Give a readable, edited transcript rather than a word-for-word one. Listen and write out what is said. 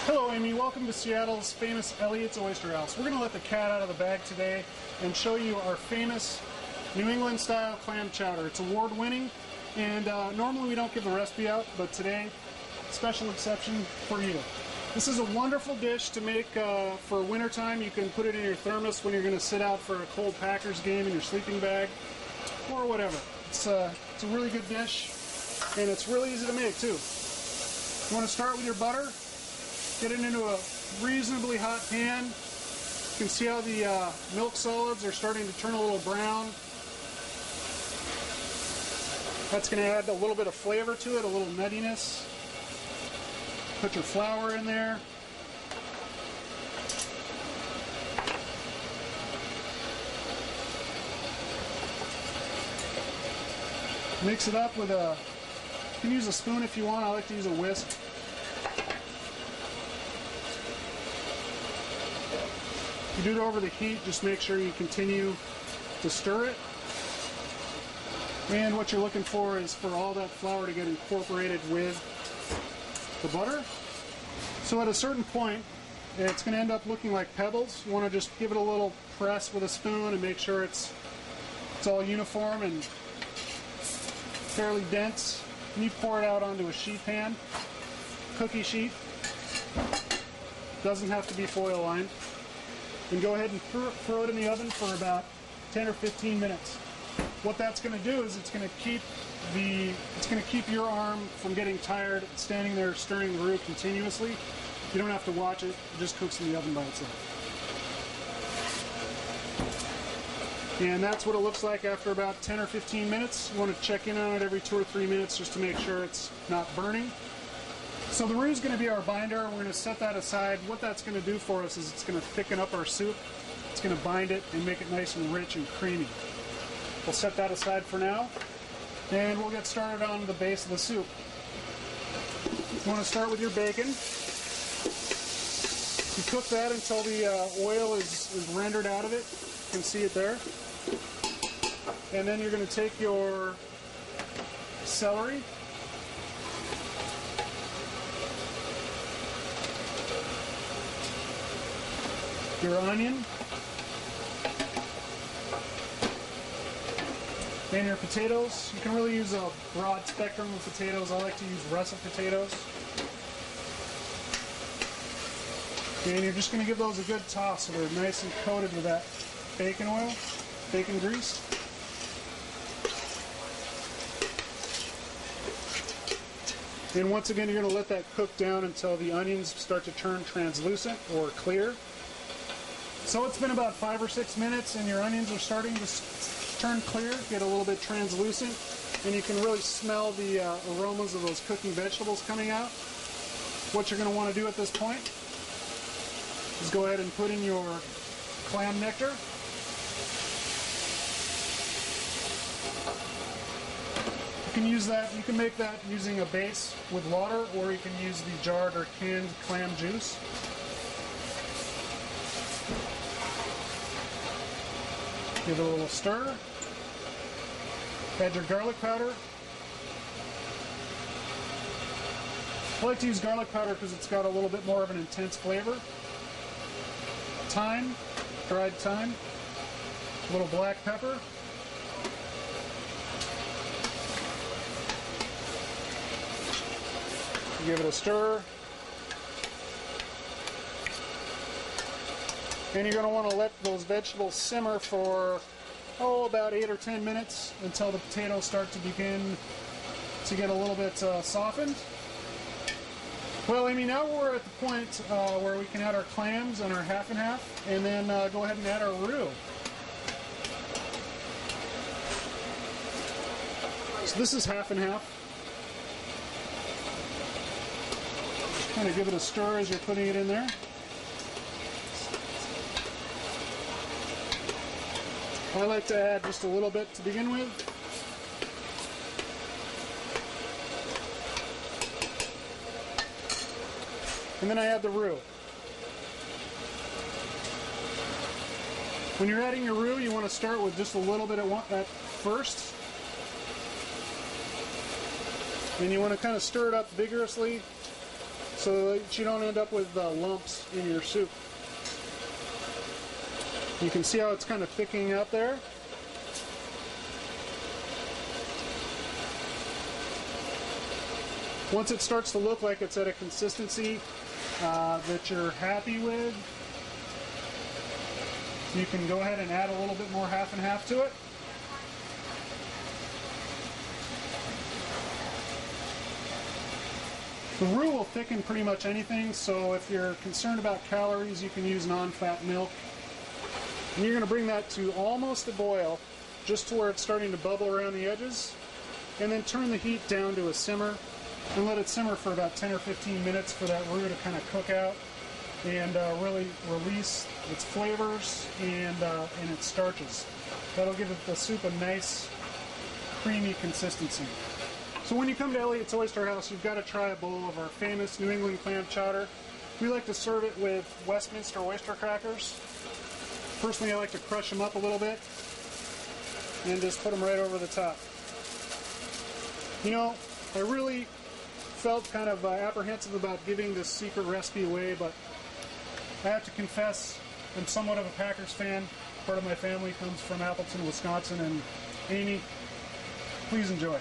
Hello Amy, welcome to Seattle's famous Elliotts Oyster House. We're going to let the cat out of the bag today and show you our famous New England style clam chowder. It's award winning, and normally we don't give the recipe out, but today, special exception for you. This is a wonderful dish to make for wintertime. You can put it in your thermos when you're going to sit out for a cold Packers game in your sleeping bag, or whatever. It's a really good dish, and it's really easy to make too. You want to start with your butter. Get it into a reasonably hot pan. You can see how the milk solids are starting to turn a little brown. That's going to add a little bit of flavor to it, a little nuttiness. Put your flour in there. Mix it up with you can use a spoon if you want. I like to use a whisk. You do it over the heat, just make sure you continue to stir it. And what you're looking for is for all that flour to get incorporated with the butter. So at a certain point, it's going to end up looking like pebbles. You want to just give it a little press with a spoon and make sure it's all uniform and fairly dense. And you pour it out onto a sheet pan, cookie sheet. Doesn't have to be foil lined. And go ahead and throw it in the oven for about 10 or 15 minutes. What that's going to do is it's going to keep your arm from getting tired standing there stirring the roux continuously. You don't have to watch it. It just cooks in the oven by itself. And that's what it looks like after about 10 or 15 minutes. You want to check in on it every 2 or 3 minutes just to make sure it's not burning. So the roux is going to be our binder. We're going to set that aside. What that's going to do for us is it's going to thicken up our soup. It's going to bind it and make it nice and rich and creamy. We'll set that aside for now, and we'll get started on the base of the soup. You want to start with your bacon. You cook that until the oil is rendered out of it. You can see it there. And then you're going to take your celery, your onion, and your potatoes. You can really use a broad spectrum of potatoes. I like to use russet potatoes. And you're just going to give those a good toss so they're nice and coated with that bacon oil, bacon grease. And once again, you're going to let that cook down until the onions start to turn translucent or clear. So it's been about 5 or 6 minutes and your onions are starting to turn clear, get a little bit translucent, and you can really smell the aromas of those cooking vegetables coming out. What you're going to want to do at this point is go ahead and put in your clam nectar. You can use that, you can make that using a base with water, or you can use the jarred or canned clam juice. Give it a little stir. Add your garlic powder. I like to use garlic powder because it's got a little bit more of an intense flavor. Thyme, dried thyme. A little black pepper. Give it a stir. And you're going to want to let those vegetables simmer for, about 8 or 10 minutes until the potatoes start to begin to get a little bit softened. Well, Amy, now we're at the point where we can add our clams and our half and half, and then go ahead and add our roux. So this is half and half. Just kind of give it a stir as you're putting it in there. I like to add just a little bit to begin with. And then I add the roux. When you're adding your roux, you want to start with just a little bit at first. And you want to kind of stir it up vigorously so that you don't end up with lumps in your soup. You can see how it's kind of thickening out there. Once it starts to look like it's at a consistency that you're happy with, you can go ahead and add a little bit more half and half to it. The roux will thicken pretty much anything, so if you're concerned about calories, you can use non-fat milk. And you're going to bring that to almost a boil, just to where it's starting to bubble around the edges, and then turn the heat down to a simmer and let it simmer for about 10 or 15 minutes for that roux to kind of cook out and really release its flavors and its starches. That'll give the soup a nice creamy consistency. So when you come to Elliotts Oyster House, you've got to try a bowl of our famous New England clam chowder. We like to serve it with Westminster oyster crackers. Personally, I like to crush them up a little bit and just put them right over the top. You know, I really felt kind of apprehensive about giving this secret recipe away, but I have to confess I'm somewhat of a Packers fan. Part of my family comes from Appleton, Wisconsin, and Amy, please enjoy.